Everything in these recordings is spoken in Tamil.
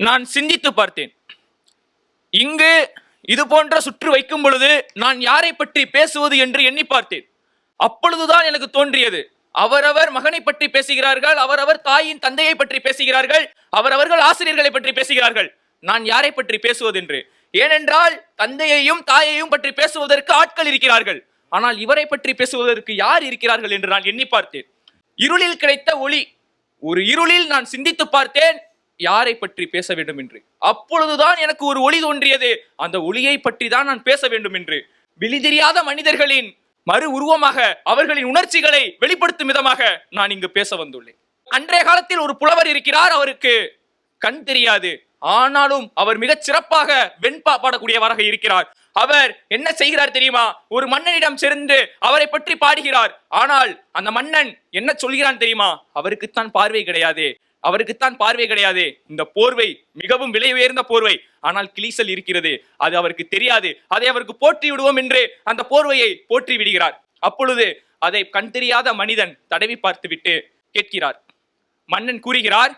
நான் சிந்தித்து பார்த்தேன். இங்கு இது போன்ற சுற்று வைக்கும் பொழுது நான் யாரை பற்றி பேசுவது என்று எண்ணி பார்த்தேன். அப்பொழுதுதான் எனக்கு தோன்றியது, அவரவர் மகனை பற்றி பேசுகிறார்கள், அவரவர் தாயின் தந்தையை பற்றி பேசுகிறார்கள், அவரவர்கள் ஆசிரியர்களை பற்றி பேசுகிறார்கள். நான் யாரை பற்றி பேசுவது என்று. ஏனென்றால் தந்தையையும் தாயையும் பற்றி பேசுவதற்கு ஆட்கள் இருக்கிறார்கள், ஆனால் இவரை பற்றி பேசுவதற்கு யார் இருக்கிறார்கள் என்று நான் எண்ணி பார்த்தேன். இருளில் கிடைத்த ஒளி, ஒரு இருளில் நான் சிந்தித்து பார்த்தேன் யாரை பற்றி பேச வேண்டும் என்று. அப்பொழுதுதான் எனக்கு ஒரு ஒளி தோன்றியது, அந்த ஒளியை பற்றி தான் நான் பேச வேண்டும் என்று. விழி தெரியாத மனிதர்களின் மறு உருவமாக அவர்களின் உணர்ச்சிகளை வெளிப்படுத்தும் விதமாக நான் இங்கு பேச வந்துள்ளேன். அன்றைய காலத்தில் ஒரு புலவர் இருக்கிறார், அவருக்கு கண் தெரியாது, ஆனாலும் அவர் மிகச் சிறப்பாக வெண்பா பாடக்கூடியவராக இருக்கிறார். அவர் என்ன செய்கிறார் தெரியுமா? ஒரு மன்னனிடம் சென்று அவரை பற்றி பாடுகிறார். ஆனால் அந்த மன்னன் என்ன சொல்கிறான் தெரியுமா? அவருக்குத்தான் பார்வை கிடையாது, அவருக்குத்தான் பார்வை கிடையாது. இந்த போர்வை மிகவும் விலை உயர்ந்த போர்வை, ஆனால் கிளிசல் இருக்கிறது, அது அவருக்கு தெரியாது. அதை அவருக்கு போற்றி விடுவோம் என்று அந்த போர்வையை போற்றி விடுகிறார். அப்பொழுது அதை கண் தெரியாத மனிதன் தடவி பார்த்துவிட்டு கேட்கிறார். மன்னன் கூறுகிறார்,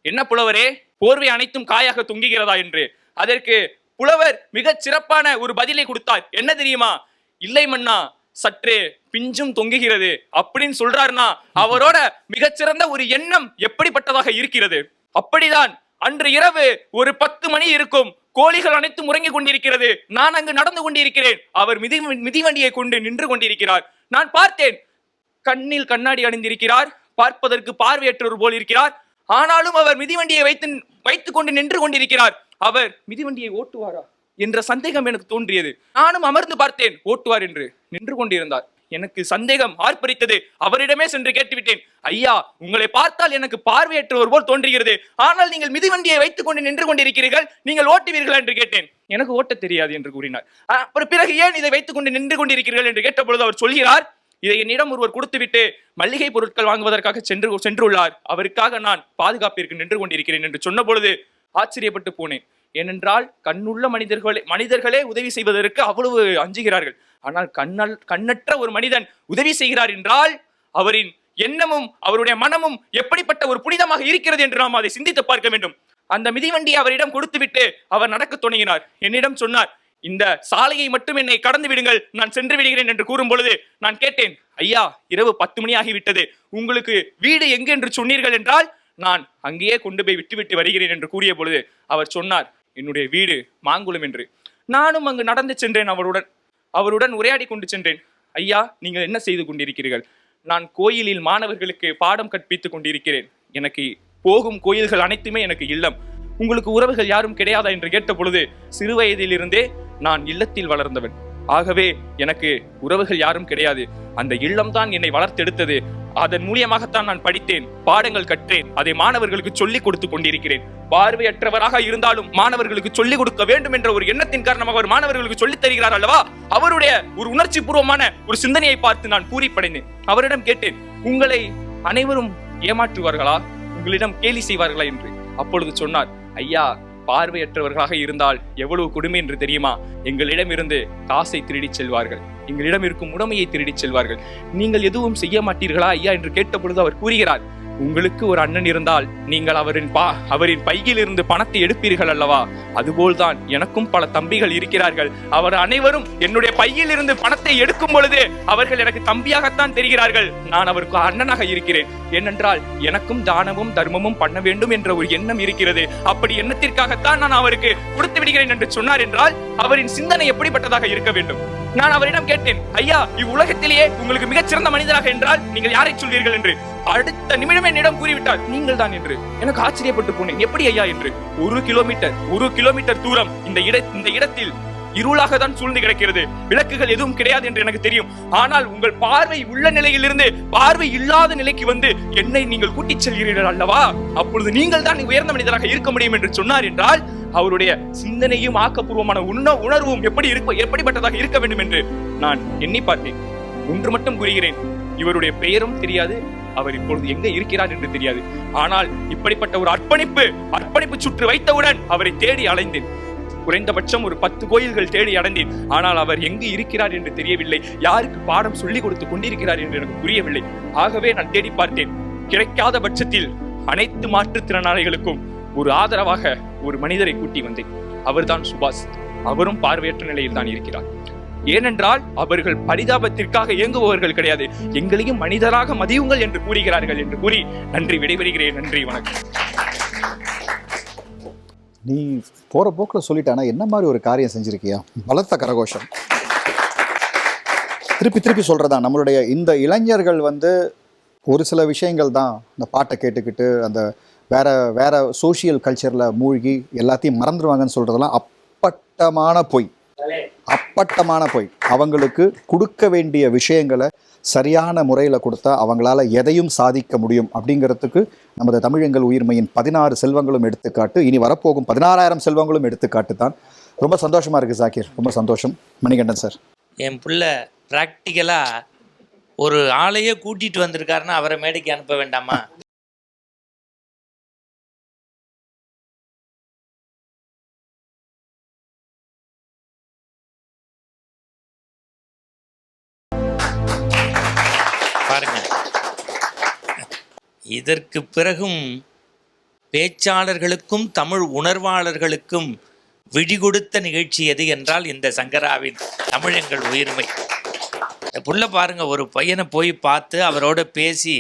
என்ன புலவரே, போர்வை அனைத்தும் காயாக தொங்குகிறதா என்று. அதற்கு புலவர் மிகச் சிறப்பான ஒரு பதிலை கொடுத்தார். என்ன தெரியுமா? இல்லை மன்னா, சற்று பிஞ்சும் தொங்குகிறது அப்படின்னு சொல்றாருன்னா அவரோட மிகச்சிறந்த ஒரு எண்ணம் எப்படிப்பட்டதாக இருக்கிறது. அப்படிதான் அன்று இரவு ஒரு 10 மணி இருக்கும், கோழிகள் அனைத்தும் உறங்கிக் கொண்டிருக்கிறது, நான் அங்கு நடந்து கொண்டிருக்கிறேன், அவர் மிதிவண்டியை கொண்டு நின்று கொண்டிருக்கிறார். நான் பார்த்தேன், கண்ணில் கண்ணாடி அணிந்திருக்கிறார், பார்ப்பதற்கு பார்வையற்றவர் போல் இருக்கிறார், ஆனாலும் அவர் மிதிவண்டியை வைத்துக் கொண்டு நின்று கொண்டிருக்கிறார். அவர் மிதிவண்டியை ஓட்டுவாரா என்ற சந்தேகம் எனக்கு தோன்றியது. நானும் அமர்ந்து பார்த்தேன், ஓட்டுவார் என்று. நின்று கொண்டிருந்தார். எனக்கு சந்தேகம் ஆர்ப்பரித்தது. அவரிடமே சென்று கேட்டுவிட்டேன், ஐயா, உங்களை பார்த்தால் எனக்கு பார்வையற்றவர் போல் தோன்றுகிறது, ஆனால் நீங்கள் மிதிவண்டியை வைத்துக் கொண்டு நின்று கொண்டிருக்கிறீர்கள், நீங்கள் ஓட்டுவீர்களா என்று கேட்டேன். எனக்கு ஓட்ட தெரியாது என்று கூறினார். அப்புறம் பிறகு ஏன் இதை வைத்துக் கொண்டு நின்று கொண்டிருக்கிறீர்கள் என்று கேட்ட பொழுது அவர் சொல்கிறார், இதை என்னிடம் ஒருவர் கொடுத்துவிட்டு மல்லிகை பொருட்கள் வாங்குவதற்காக சென்றுள்ளார், அவருக்காக நான் பாதுகாப்பிற்கு நின்று கொண்டிருக்கிறேன் என்று சொன்ன பொழுது ஆச்சரியப்பட்டு போனேன். ஏனென்றால் கண்ணுள்ள மனிதர்களே உதவி செய்வதற்கு அவ்வளவு அஞ்சுகிறார்கள். ஆனால் கண்ணற்ற ஒரு மனிதன் உதவி செய்கிறார் என்றால் அவரின் எண்ணமும் அவருடைய மனமும் எப்படிப்பட்ட ஒரு புனிதமாக இருக்கிறது என்று நாம் அதை சிந்தித்து பார்க்க வேண்டும். அந்த மிதிவண்டியை அவரிடம் கொடுத்துவிட்டு அவர் நடக்க தொடங்கினார். என்னிடம் சொன்னார், இந்த சாலையை மட்டும் என்னை கடந்து விடுங்கள், நான் சென்று விடுகிறேன் என்று கூறும் பொழுது நான் கேட்டேன், ஐயா, இரவு 10 மணி ஆகிவிட்டது, உங்களுக்கு வீடு எங்கு என்று சொன்னீர்கள் என்றால் நான் அங்கேயே கொண்டு போய் விட்டு வருகிறேன் என்று கூறிய பொழுது அவர் சொன்னார், என்னுடைய வீடு மாங்குளம் என்று. நானும் அங்கு நடந்து சென்றேன், அவருடன் உரையாடி கொண்டு சென்றேன். ஐயா, நீங்கள் என்ன செய்து கொண்டிருக்கிறீர்கள்? நான் கோயிலில் மாணவர்களுக்கு பாடம் கற்பித்துக் கொண்டிருக்கிறேன், எனக்கு போகும் கோயில்கள் அனைத்துமே எனக்கு இல்லம், உங்களுக்கு உறவுகள் யாரும் கிடையாதா என்று கேட்ட பொழுது, சிறு வயதிலிருந்தே நான் இல்லத்தில் வளர்ந்தவன், ஆகவே எனக்கு உறவுகள் யாரும் கிடையாது, அந்த இல்லம்தான் என்னை வளர்த்தெடுத்தது, அதன் மூலியமாகத்தான் நான் படித்தேன், பாடங்கள் கற்றேன், அதை மாணவர்களுக்கு சொல்லிக் கொடுத்து கொண்டிருக்கிறேன். பார்வையற்றவராக இருந்தாலும் மாணவர்களுக்கு சொல்லிக் கொடுக்க வேண்டும் என்ற ஒரு எண்ணத்தின் காரணமாக அவர் மாணவர்களுக்கு சொல்லித் தருகிறார் அல்லவா? அவருடைய ஒரு உணர்ச்சி பூர்வமான ஒரு சிந்தனையை பார்த்து நான் பூரிப்படைந்தேன். அவரிடம் கேட்டேன், உங்களை அனைவரும் ஏமாற்றுவார்களா, உங்களிடம் கேலி செய்வார்களா என்று. அப்பொழுது சொன்னார், ஐயா, பார்வையற்றவர்களாக இருந்தால் எவ்வளவு கொடுமை என்று தெரியுமா? எங்களிடம் இருந்து காசை திருடி செல்வார்கள், எங்களிடம் இருக்கும் உடைமையை திருடி செல்வார்கள், நீங்கள் எதுவும் செய்ய மாட்டீர்களா ஐயா என்று கேட்ட பொழுது அவர் கூறுகிறார், உங்களுக்கு ஒரு அண்ணன் இருந்தால் நீங்கள் அவரின் பையில் இருந்து பணத்தை எடுப்பீர்கள் அல்லவா? அதுபோல்தான் எனக்கும் பல தம்பிகள் இருக்கிறார்கள், அவர் அனைவரும் என்னுடைய பையில் இருந்து பணத்தை எடுக்கும் பொழுது அவர்கள் எனக்கு தம்பியாகத்தான் தெரிகிறார்கள், நான் அவருக்கு அண்ணனாக இருக்கிறேன். ஏனென்றால் எனக்கும் தானமும் தர்மமும் பண்ண வேண்டும் என்ற ஒரு எண்ணம் இருக்கிறது, அப்படி எண்ணத்திற்காகத்தான் நான் அவருக்கு கொடுத்து விடுகிறேன் என்று சொன்னார் என்றால் அவரின் சிந்தனை எப்படிப்பட்டதாக இருக்க வேண்டும்? நான் அவரிடம் கேட்டேன், ஐயா, இவ்வுலகத்திலேயே உங்களுக்கு மிகச்சிறந்த மனிதராக என்றால் நீங்கள் யாரை சொல்வீர்கள் என்று. அடுத்த நிமிடமே என்னிடம் கூறிவிட்டார், நீங்கள் தான் என்று. எனக்கு ஆச்சரியப்பட்டு போனேன், எப்படி ஐயா என்று. 1 கிலோமீட்டர் தூரம் இந்த இடத்தில் இருளாக தான் சூழ்ந்து கிடக்கிறது, விளக்குகள் எதுவும் கிடையாது என்று எனக்கு தெரியும், ஆனால் உங்கள் பார்வை உள்ள நிலையிலிருந்து பார்வை இல்லாத நிலைக்கு வந்து என்னை நீங்கள் கூட்டிச் செல்கிறீர்கள் அல்லவா? அப்பொழுது நீங்கள் தான் உயர்ந்த மனிதராக இருக்க முடியும் என்று சொன்னார் என்றால் அவருடைய சிந்தனையும் ஆக்கப்பூர்வமான உணர்வும் எப்படிப்பட்டதாக இருக்க வேண்டும் என்று நான் எண்ணி பார்த்தேன். ஒன்று மட்டும் கூறுகிறேன், இவருடைய பெயரும் தெரியாது, அவர் இப்பொழுது எங்க இருக்கிறார் என்று தெரியாது, ஆனால் இப்படிப்பட்ட ஒரு அர்ப்பணிப்பு சுற்று வைத்தவுடன் அவரை தேடி அலைந்தேன். குறைந்தபட்சம் ஒரு 10 கோயில்கள் தேடி அடைந்தேன், ஆனால் அவர் எங்கு இருக்கிறார் என்று தெரியவில்லை, யாருக்கு பாடம் சொல்லிக் கொடுத்து கொண்டிருக்கிறார் என்று எனக்கு புரியவில்லை. ஆகவே நான் தேடி பார்த்தேன். கிடைக்காத பட்சத்தில் அனைத்து மாற்றுத்திறனாளிகளுக்கும் ஒரு ஆதரவாக ஒரு மனிதரை கூட்டி வந்தேன். அவர்தான் சுபாஷ். அவரும் பார்வையற்ற நிலையில் தான் இருக்கிறார். ஏனென்றால் அவர்கள் பரிதாபத்திற்காக இயங்குபவர்கள் கிடையாது, எங்களையும் மனிதராக மதியுங்கள் என்று கூறுகிறார்கள் என்று கூறி நன்றி, விடைபெறுகிறேன். நன்றி, வணக்கம். நீ போற போக்கில் சொல்லிட்டானா என்ன மாதிரி ஒரு காரியம் செஞ்சிருக்கியா? பலத்த கரகோஷம். திருப்பி திருப்பி சொல்றதா, நம்மளுடைய இந்த இளைஞர்கள் ஒரு சில விஷயங்கள் தான் இந்த பாட்டை கேட்டுக்கிட்டு அந்த வேற வேற சோஷியல் கல்ச்சர்ல மூழ்கி எல்லாத்தையும் மறந்துடுவாங்கன்னு சொல்றதெல்லாம் அப்பட்டமான பொய். அவங்களுக்கு கொடுக்க வேண்டிய விஷயங்களை சரியான முறையில் கொடுத்தா அவங்களால எதையும் சாதிக்க முடியும் அப்படிங்கிறதுக்கு நமது தமிழ் எங்கள் உயிர்மையின் 16 செல்வங்களும் எடுத்துக்காட்டு, இனி வரப்போகும் 16,000 செல்வங்களும் எடுத்துக்காட்டு தான். ரொம்ப சந்தோஷமா இருக்கு ஜாக்கீர், ரொம்ப சந்தோஷம். மணிகண்டன் சார், என் பிள்ளை ப்ராக்டிக்கலாக ஒரு ஆளையே கூட்டிகிட்டு வந்திருக்காருன்னா அவரை மேடைக்கு அனுப்ப வேண்டாமா? பாருங்க, இதற்கு பிறகும் பேச்சாளர்களுக்கும் தமிழ் உணர்வாளர்களுக்கும் விடிகொடுத்த நிகழ்ச்சி எது என்றால் இந்த சங்கராவின் தமிழெங்கள் உயிர்மை. புள்ள பாருங்க, ஒரு பையனை போய் பார்த்து அவரோட பேசி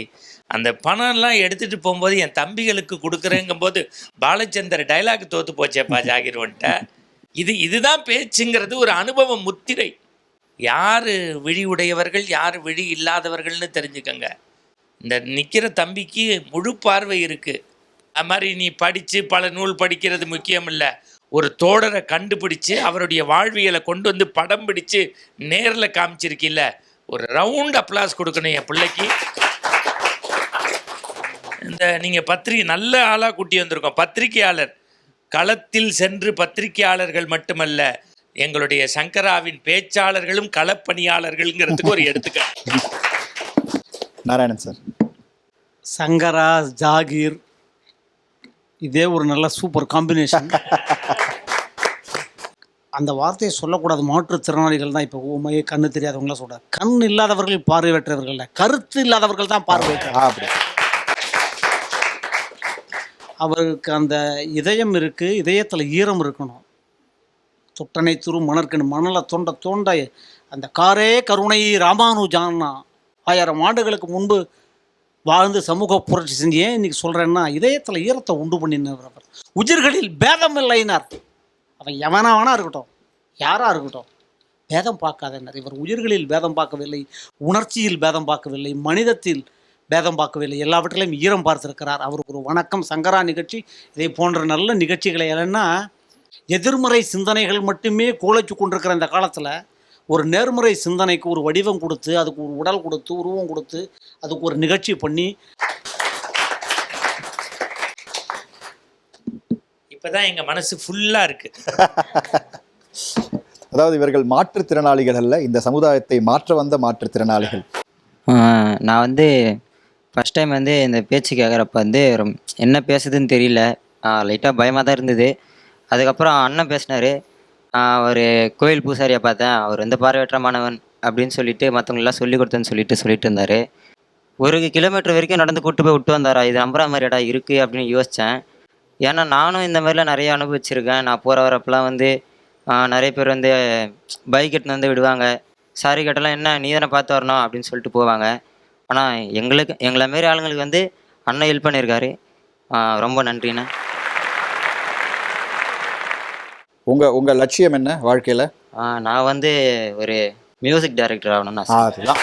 அந்த பணம்லாம் எடுத்துகிட்டு போகும்போது என் தம்பிகளுக்கு கொடுக்குறேங்கும் போது பாலச்சந்தர் டைலாக் தோற்று போச்சேப்பா ஜாகிர்வன்ட்ட. இதுதான் பேச்சுங்கிறது ஒரு அனுபவ முத்திரை. யார் விழி உடையவர்கள் யார் விழி இல்லாதவர்கள்னு தெரிஞ்சுக்கங்க. இந்த நிற்கிற தம்பிக்கு முழு பார்வை இருக்குது. அது மாதிரி நீ படித்து பல நூல் படிக்கிறது முக்கியம் இல்லை, ஒரு தோழரை கண்டுபிடிச்சு அவருடைய வாழ்வியலை கொண்டு வந்து படம் பிடிச்சு நேரில் காமிச்சிருக்கில்ல, ஒரு ரவுண்ட் அப்ளாஸ் கொடுக்கணும் என் பிள்ளைக்கு. இந்த நீங்கள் பத்திரிகை நல்ல ஆளாக கூட்டி வந்திருக்கோம். பத்திரிகையாளர் களத்தில் சென்று பத்திரிகையாளர்கள் மட்டுமல்ல, எங்களுடைய சங்கராவின் பேச்சாளர்களும் களப்பணியாளர்கள்ங்கிறதுக்கு ஒரு எடுத்துக்காட்டு. நாராயணன் சார், சங்கரா ஜாகீர் இதே ஒரு நல்ல சூப்பர் காம்பினேஷன். அந்த வார்த்தையை சொல்லக்கூடாது. மாற்றுத்திறனாளிகள் தான் இப்போ ஊமை கண்ணு தெரியாதவங்களாம் சொல்கிறார். கண் இல்லாதவர்கள் பார்வையற்றவர்கள், கருத்து இல்லாதவர்கள் தான் பார்வையற்ற. அவருக்கு அந்த இதயம் இருக்குது, இதயத்தில் ஈரம் இருக்கணும். தொட்டனை துரு மணற்கணு மணலை தோண்ட தோண்ட அந்த காரே கருணை ராமானுஜான்னா 1000 ஆண்டுகளுக்கு முன்பு வாழ்ந்து சமூக புரட்சி செஞ்சு ஏன் இன்னைக்கு சொல்கிறேன்னா, இதயத்தில் ஈரத்தை உண்டு பண்ணினவர். உயிர்களில் பேதம் இல்லைனார். அவன் எவனாவனா இருக்கட்டும், யாராக இருக்கட்டும், பேதம் பார்க்காதனர். இவர் உயிர்களில் பேதம் பார்க்கவில்லை, உணர்ச்சியில் பேதம் பார்க்கவில்லை, மனிதத்தில் பேதம் பார்க்கவில்லை, எல்லாவற்றிலையும் ஈரம் பார்த்திருக்கிறார். அவருக்கு ஒரு வணக்கம். சங்கரா நிகழ்ச்சி இதை போன்ற நல்ல நிகழ்ச்சிகளை இல்லைன்னா, எதிர்மறை சிந்தனைகள் மட்டுமே கோலைச்சு கொண்டிருக்கிற இந்த காலத்தில் ஒரு நேர்மறை சிந்தனைக்கு ஒரு வடிவம் கொடுத்து, அதுக்கு ஒரு உடல் கொடுத்து, உருவம் கொடுத்து, அதுக்கு ஒரு நிகழ்ச்சி பண்ணி, இப்போதான் எங்கள் மனசு ஃபுல்லாக இருக்கு. அதாவது இவர்கள் மாற்றுத்திறனாளிகள் அல்ல, இந்த சமுதாயத்தை மாற்ற வந்த மாற்றுத்திறனாளிகள். நான் ஃபஸ்ட் டைம் இந்த பேச்சு கேட்குறப்ப என்ன பேசுதுன்னு தெரியல, லைட்டாக பயமாக தான் இருந்தது. அதுக்கப்புறம் அண்ணன் பேசினார். ஒரு கோயில் பூசாரியை பார்த்தேன், அவர் பார்வையற்ற மாணவன் அப்படின்னு சொல்லிட்டு மற்றவங்களெலாம் சொல்லி கொடுத்தேன்னு சொல்லிட்டு இருந்தார். 1 கிலோமீட்டர் வரைக்கும் நடந்து கூப்பிட்டு போய் விட்டு வந்தாரா, இது நம்புற மாதிரிடா இருக்குது அப்படின்னு யோசித்தேன். ஏன்னா நானும் இந்த மாதிரிலாம் நிறைய அனுபவிச்சிருக்கேன். நான் போகிற வரப்பெல்லாம் நிறைய பேர் பைக் எடுத்துன்னு விடுவாங்க. சாரி கேட்டெல்லாம் என்ன நீ தானே பார்த்து வரணும் அப்படின்னு சொல்லிட்டு போவாங்க. ஆனால் எங்களை மாரி ஆளுங்களுக்கு அண்ணன் ஹெல்ப் பண்ணியிருக்காரு. ரொம்ப நன்றிண்ணே. உங்க லட்சியம் என்ன வாழ்க்கையில்? நான் ஒரு மியூசிக் டைரக்டர் ஆகணும்னு அதுதான்.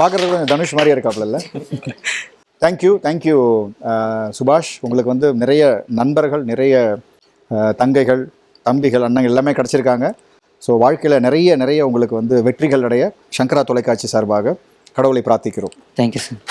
பார்க்குறதுக்கு தனுஷ் மாதிரியே இருக்காப்புல. தேங்க்யூ சுபாஷ். உங்களுக்கு நிறைய நண்பர்கள், நிறைய தங்கைகள், தம்பிகள், அண்ணங்கள் எல்லாமே கிடச்சிருக்காங்க. ஸோ வாழ்க்கையில் நிறைய உங்களுக்கு வெற்றிகள் அடைய சங்கரா தொலைக்காட்சி சார்பாக கடவுளை பிரார்த்திக்கிறோம். Thank you sir.